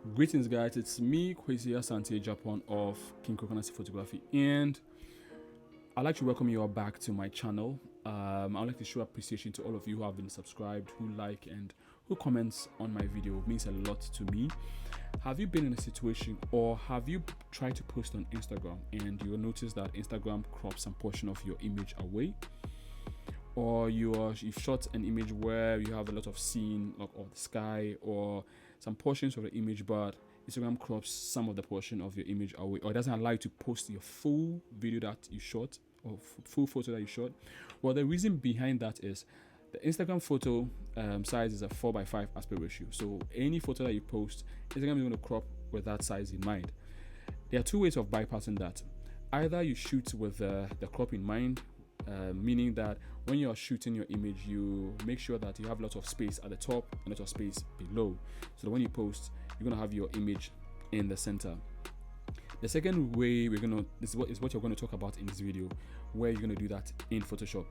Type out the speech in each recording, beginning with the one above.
Greetings, guys. It's me, Kwesi Asante Japan of King Coconut Photography, and I'd like to welcome you all back to my channel. I'd like to show appreciation to all of you who have been subscribed, who like, and who comments on my video. It means a lot to me. Have you been in a situation, or have you tried to post on Instagram and you'll notice that Instagram crops some portion of your image away? Or you've shot an image where you have a lot of scene like of the sky or some portions of the image, but Instagram crops some of the portion of your image away, or it doesn't allow you to post your full video that you shot or full photo that you shot. Well, the reason behind that is the Instagram photo size is a 4:5 aspect ratio. So any photo that you post, Instagram is going to crop with that size in mind. There are two ways of bypassing that. Either you shoot with the crop in mind, meaning that when you're shooting your image, you make sure that you have a lot of space at the top and a lot of space below, so that when you post, you're gonna have your image in the center. The second way is what you're going to talk about in this video, where you're going to do that in Photoshop.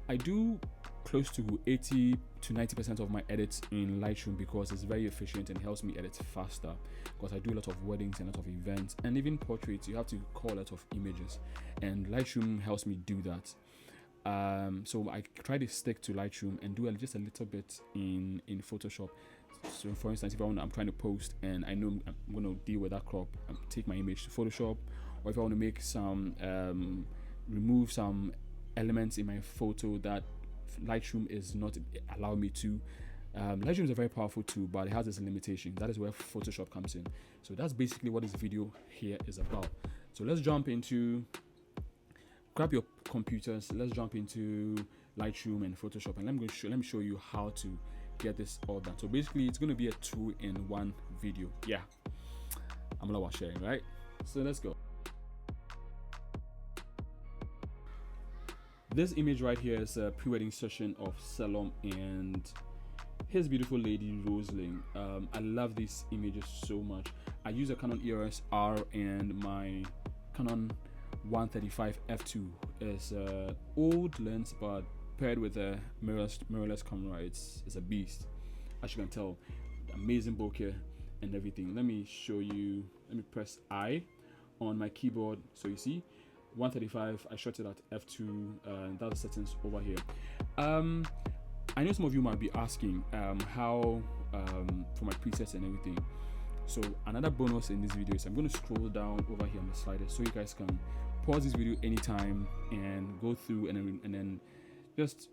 I do close to 80 to 90% of my edits in Lightroom because it's very efficient and helps me edit faster, because I do a lot of weddings and a lot of events, and even portraits. You have to call a lot of images, and Lightroom helps me do that. So I try to stick to Lightroom and do just a little bit in Photoshop. So for instance, if I'm trying to post and I know I'm going to deal with that crop, take my image to Photoshop, or if I want to make some remove some elements in my photo that Lightroom is not allowing me to. Lightroom is a very powerful tool, but it has its limitation. That is where Photoshop comes in. So that's basically what this video here is about. So let's jump into, grab your computers, let's jump into Lightroom and Photoshop, and let me show you how to get this all done. So basically it's going to be a 2-in-1 video. Yeah, I'm gonna watch sharing, right? So let's go. This image right here is a pre-wedding session of Salom and his beautiful lady Rosalind. I love these images so much. I use a Canon EOS R, and my Canon 135 f2 is an old lens, but paired with a mirrorless camera, it's a beast. As you can tell, amazing bokeh and everything. Let me show you. Let me press I on my keyboard, so you see 135. I shot it at f2, and that's the settings over here. I know some of you might be asking how for my presets and everything. So another bonus in this video is I'm going to scroll down over here on the sliders, so you guys can pause this video anytime and go through and then just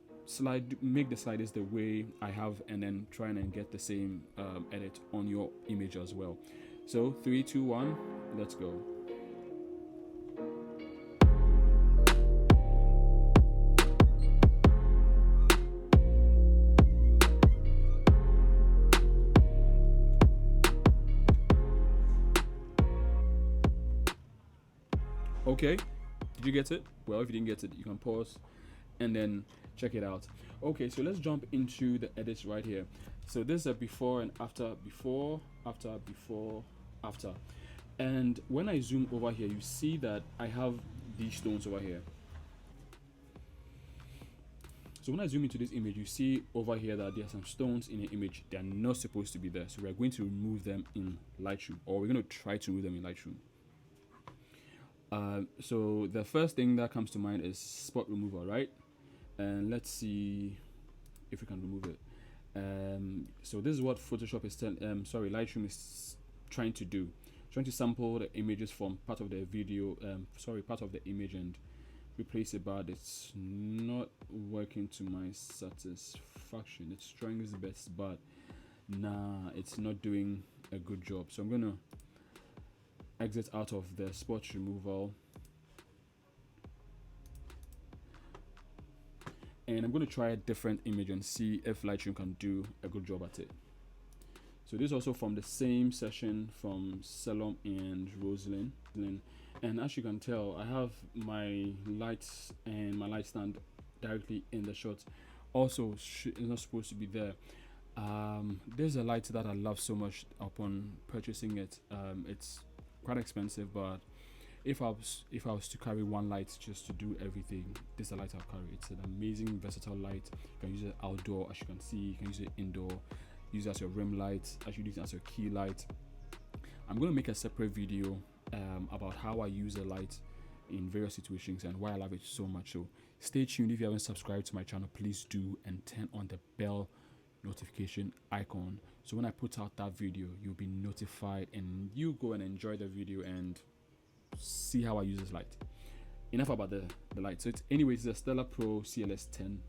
make the sliders the way I have, and then try and get the same edit on your image as well. So 3, 2, 1, let's go. Okay, did you get it? Well, if you didn't get it, you can pause and then check it out. Okay, so let's jump into the edits right here. So this is a before and after, before, after. And when I zoom over here, you see that I have these stones over here. So when I zoom into this image, you see over here that there are some stones in the image. They're not supposed to be there. So we're going to remove them in Lightroom, or we're going to try to remove them in Lightroom. So the first thing that comes to mind is spot removal, right? And let's see if we can remove it. So this is what Photoshop is Lightroom is trying to do, trying to sample the images from part of the video, part of the image, and replace it, but it's not working to my satisfaction. It's trying its best, but nah, it's not doing a good job. So I'm gonna exit out of the spot removal, and I'm going to try a different image and see if Lightroom can do a good job at it. So this is also from the same session from Salom and Rosalind, and as you can tell, I have my lights and my light stand directly in the shot. Also, it's not supposed to be there. There's a light that I love so much upon purchasing it. It's quite expensive, but if I was to carry one light just to do everything, this is the light I'll carry. It's an amazing versatile light. You can use it outdoor, as you can see. You can use it indoor. use it as your rim light, as you use it as your key light. I'm going to make a separate video about how I use a light in various situations and why I love it so much. So stay tuned. If you haven't subscribed to my channel, please do, and turn on the bell notification icon, so when I put out that video, you'll be notified and you go and enjoy the video and see how I use this light. Enough about the light. So it's a Stellar Pro CLS 10.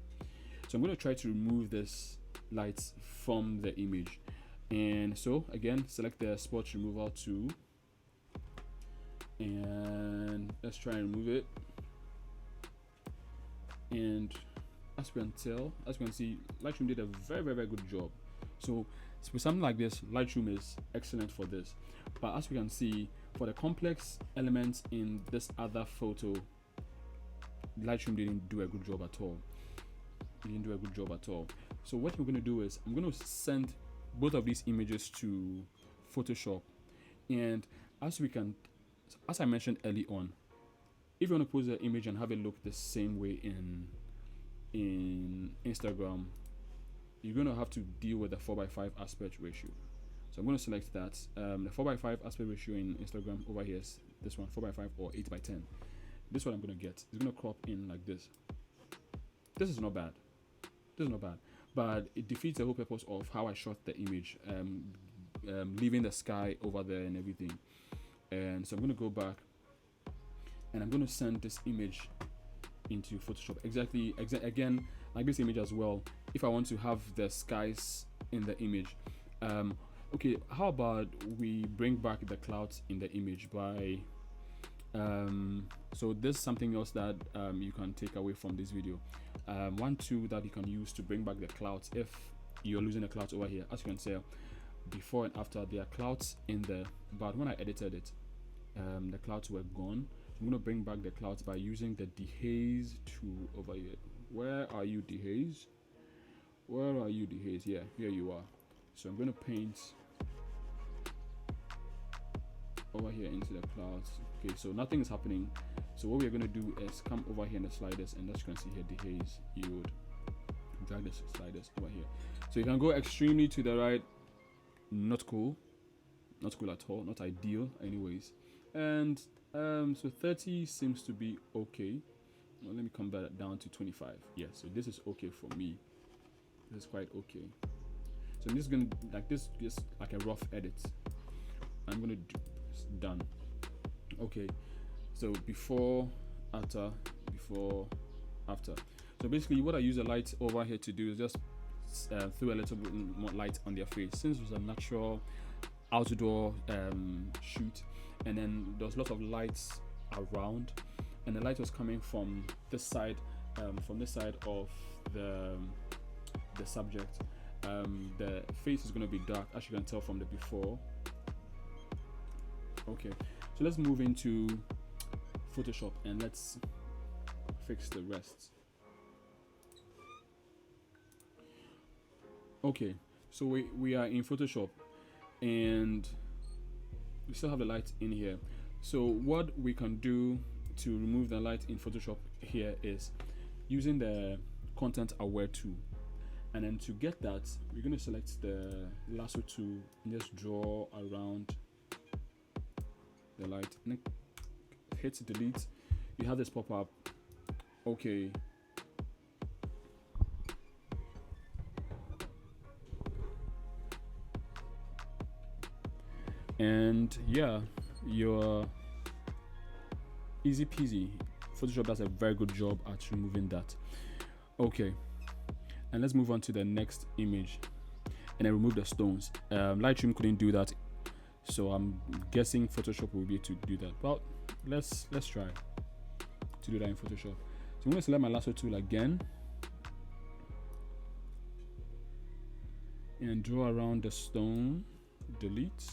So I'm going to try to remove this light from the image. And so again, select the spot removal tool and let's try and remove it. And as we can see, Lightroom did a very good job. So for something like this, Lightroom is excellent for this. But as we can see, for the complex elements in this other photo, Lightroom didn't do a good job at all. So what we're going to do is I'm going to send both of these images to Photoshop, and as I mentioned early on, if you want to post the image and have it look the same way in Instagram, you're going to have to deal with the 4:5 aspect ratio. So I'm going to select that. The 4:5 aspect ratio in Instagram over here is this one, 4:5 or 8:10. This is what I'm going to get. It's going to crop in like this. This is not bad, but it defeats the whole purpose of how I shot the image, leaving the sky over there and everything. And so I'm going to go back and I'm going to send this image into Photoshop again like this image as well. If I want to have the skies in the image, okay, how about we bring back the clouds in the image by so this is something else that you can take away from this video. One tool that you can use to bring back the clouds if you're losing the clouds over here. As you can see, before and after, there are clouds in there, but when I edited it, the clouds were gone. I'm going to bring back the clouds by using the dehaze tool over here. Where are you, dehaze? Yeah, here you are. So I'm going to paint over here into the clouds. Okay, so nothing is happening. So what we're going to do is come over here in the sliders, and as you can see here, dehaze, you would drag the sliders over here. So you can go extremely to the right. Not cool at all, not ideal anyways. And so 30 seems to be okay. Well, let me come back down to 25. Yeah, so this is okay for me. This is quite okay. So I'm just gonna like this, just like a rough edit. I'm gonna do done. Okay, so before, after. So basically what I use the light over here to do is just throw a little bit more light on their face, since it was a natural outdoor shoot, and then there was lots of lights around, and the light was coming from this side of the subject. The face is going to be dark, as you can tell from the before. Okay, so let's move into Photoshop and let's fix the rest. Okay, so we are in Photoshop and we still have the light in here. So what we can do to remove the light in Photoshop here is using the content aware tool, and then to get that, we're going to select the lasso tool and just draw around the light, and then hit delete. You have this pop up. Okay, and yeah, you're easy peasy. Photoshop does a very good job at removing that. Okay, and let's move on to the next image, and I remove the stones. Lightroom couldn't do that, so I'm guessing Photoshop will be able to do that. Well, let's try to do that in Photoshop. So I'm going to select my lasso tool again and draw around the stone. Delete.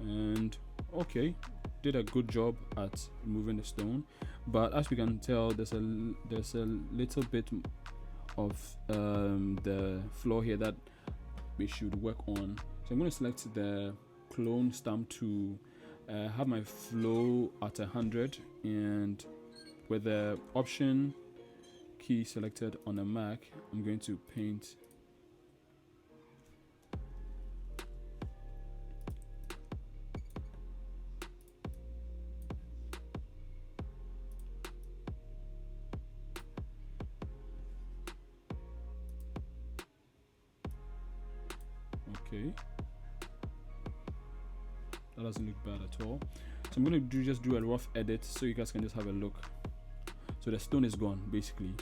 And okay, did a good job at removing the stone, but as we can tell, there's a little bit of the floor here that we should work on. So I'm going to select the clone stamp to have my flow at 100, and with the option key selected on the Mac, I'm going to paint Okay, that doesn't look bad at all. So I'm going to just do a rough edit so you guys can just have a look. So the stone is gone basically.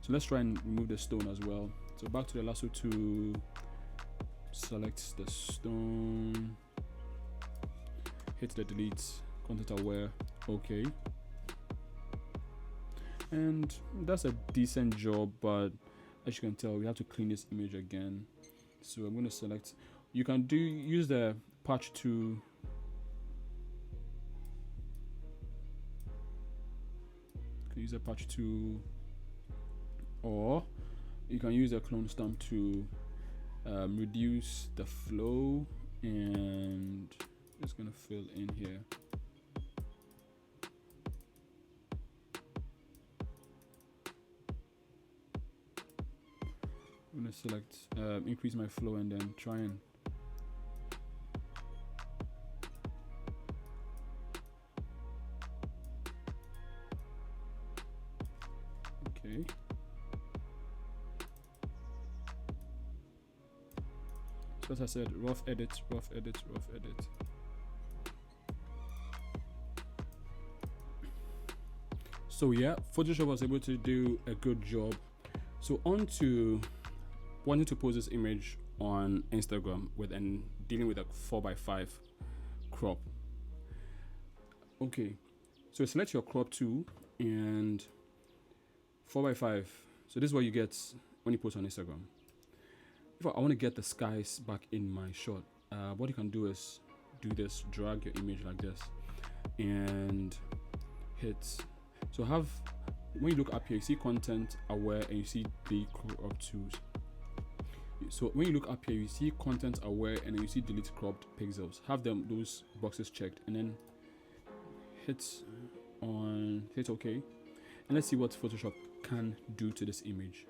So let's try and remove the stone as well. So back to the lasso tool, select the stone, hit the delete, content aware, okay. And that's a decent job, but as you can tell, we have to clean this image again. So I'm going to select, you can use the patch tool. Use a patch tool, or you can use a clone stamp to reduce the flow, and it's gonna fill in here. I'm gonna select increase my flow and then try and okay. So as I said, rough edit. So yeah, Photoshop was able to do a good job. So on to wanting to post this image on Instagram with and dealing with a 4:5 crop. Okay, so select your crop tool and 4:5. So this is what you get when you post on Instagram. If I want to get the skies back in my shot, what you can do is do this, drag your image like this and hit. So when you look up here, you see content aware and you see the crop tools. So when you look up here, you see content aware and then you see delete cropped pixels. Have those boxes checked and then hit OK. And let's see what Photoshop can do to this image.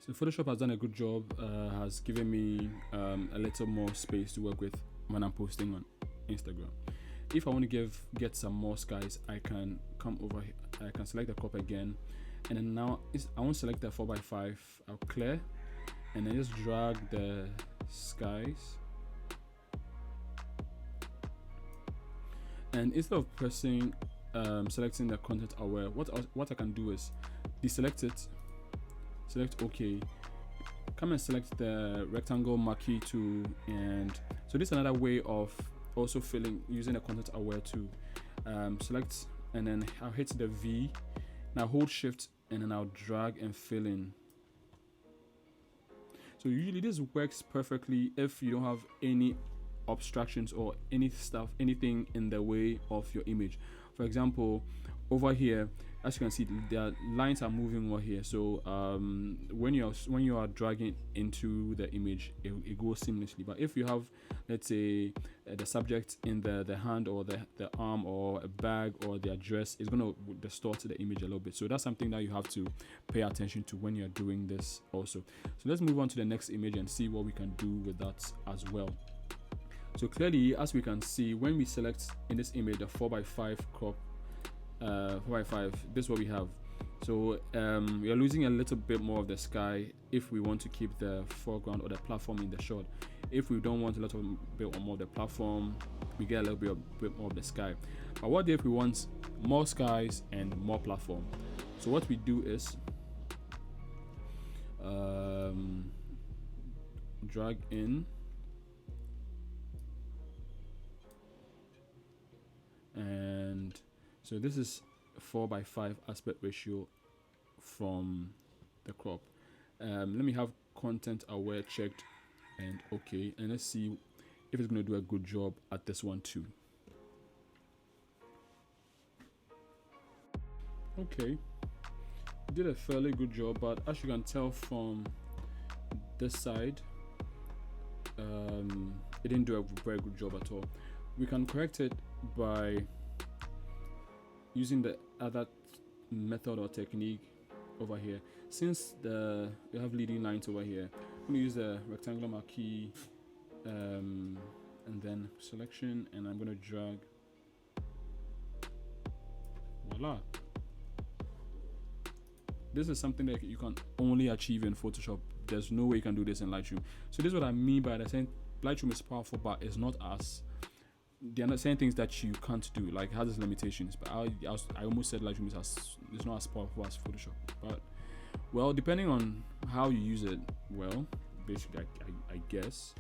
So Photoshop has done a good job, has given me a little more space to work with when I'm posting on Instagram. If I want to get some more skies, I can come over here, I can select the crop again, and then now I want to select the 4:5. I'll clear and then just drag the skies, and instead of pressing selecting the content aware, what I can do is deselect it, select OK, come and select the rectangle marquee tool, and so this is another way of also using the content aware to select, and then I'll hit the V, now hold shift and then I'll drag and fill in. So usually this works perfectly if you don't have any obstructions or anything in the way of your image. For example, over here, as you can see, the lines are moving over here. So when you are dragging into the image, it goes seamlessly. But if you have, let's say, the subject in the hand or the arm or a bag or the address, it's going to distort the image a little bit. So that's something that you have to pay attention to when you're doing this also. So let's move on to the next image and see what we can do with that as well. So clearly, as we can see, when we select in this image the 4:5 crop, 4:5, this is what we have. So we are losing a little bit more of the sky if we want to keep the foreground or the platform in the shot. If we don't want a little bit more of the platform, we get a little bit more of the sky. But what if we want more skies and more platform? So what we do is drag in, and so this is 4:5 aspect ratio from the crop. Let me have content aware checked and OK, and let's see if it's going to do a good job at this one too. Okay, did a fairly good job, but as you can tell from this side, it didn't do a very good job at all. We can correct it by using the other method or technique over here. Since we have leading lines over here, I'm going to use the rectangular marquee and then selection, and I'm going to drag. Voila. This is something that you can only achieve in Photoshop there's no way you can do this in Lightroom. So this is what I mean by that, saying Lightroom is powerful, but it's not as, they're not saying things that you can't do, like it has its limitations. But I almost said Lightroom is not as powerful as Photoshop. But well, depending on how you use it, well, basically I guess.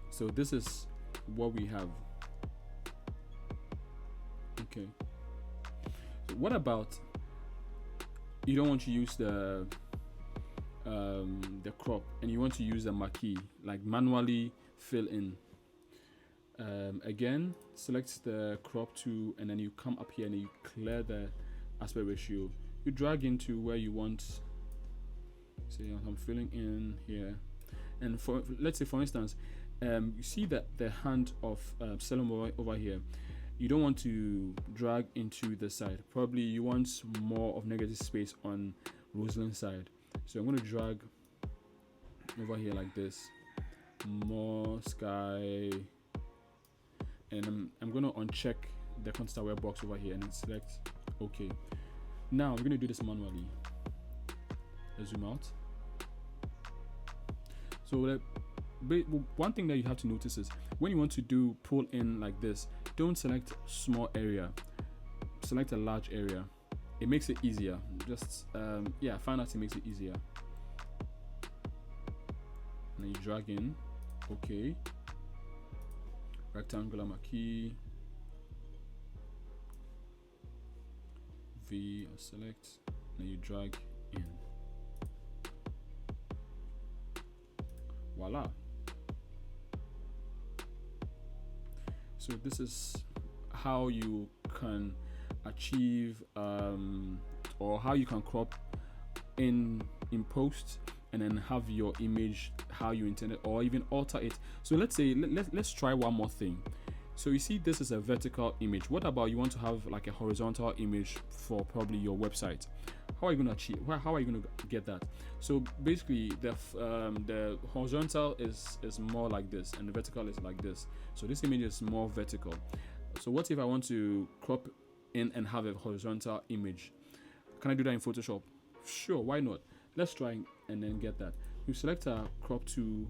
So this is what we have. Okay. So what about, you don't want to use the crop and you want to use the marquee, like manually fill in. Again, select the crop tool and then you come up here and you clear the aspect ratio. You drag into where you want. Say I'm filling in here, and for, let's say for instance, you see that the hand of Solomon over here, you don't want to drag into the side. Probably you want more of negative space on Rosalind's side. So I'm going to drag over here like this, more sky, and I'm going to uncheck the contrast aware box over here and then select OK. Now we're going to do this manually. Let's zoom out. So one thing that you have to notice is when you want to pull in like this, don't select small area, select a large area. It makes it easier. Just yeah, find out it makes it easier. And then you drag in, okay, rectangular marquee, V, or select, and you drag in. Voila. So this is how you can achieve or how you can crop in post and then have your image how you intended, or even alter it. So let's say let's try one more thing. So you see this is a vertical image. What about you want to have like a horizontal image for probably your website? How are you going to achieve, how are you going to get that? So basically the horizontal is more like this and the vertical is like this. So this image is more vertical. So what if I want to crop in and have a horizontal image? Can I do that in Photoshop? Sure, why not? Let's try and then get that. You select a crop tool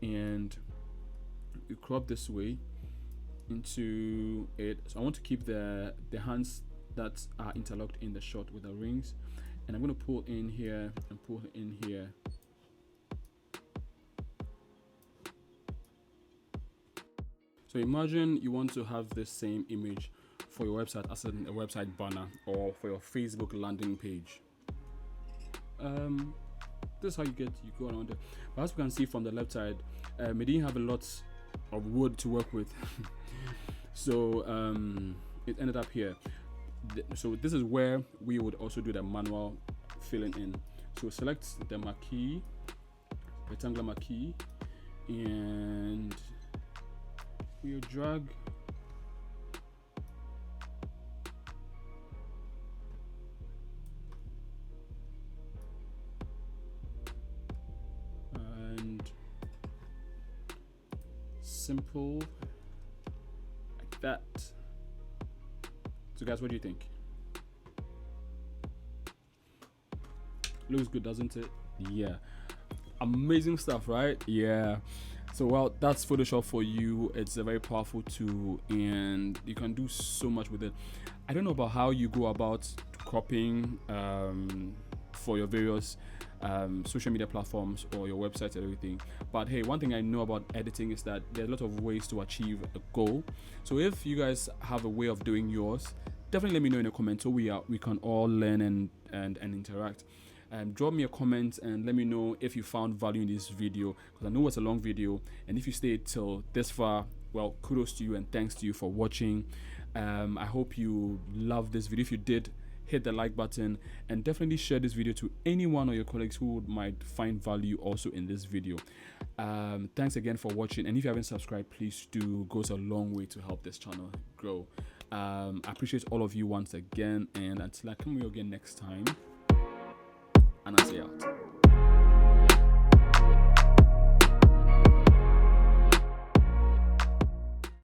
and you crop this way into it. So I want to keep the hands that are interlocked in the shot with the rings, and I'm going to pull in here and pull in here. So imagine you want to have the same image for your website as a website banner or for your Facebook landing page. This is how you go around it. But as we can see from the left side, we didn't have a lot of wood to work with. So it ended up here. So this is where we would also do the manual filling in. So select the marquee, rectangular marquee, and we'll drag and simple like that. So guys, what do you think? Looks good, doesn't it? Yeah, amazing stuff, right? Yeah. So well, that's Photoshop for you. It's a very powerful tool and you can do so much with it. I don't know about how you go about cropping for your various social media platforms or your website and everything, but hey, one thing I know about editing is that there are a lot of ways to achieve a goal. So if you guys have a way of doing yours, definitely let me know in the comments so we can all learn and interact. Drop me a comment and let me know if you found value in this video, because I know it's a long video, and if you stayed till this far, well, kudos to you and thanks to you for watching. I hope you loved this video. If you did, hit the like button and definitely share this video to anyone or your colleagues who might find value also in this video. Thanks again for watching, and if you haven't subscribed, please do. It goes a long way to help this channel grow. I appreciate all of you once again, and until I come with you again next time, and I say out.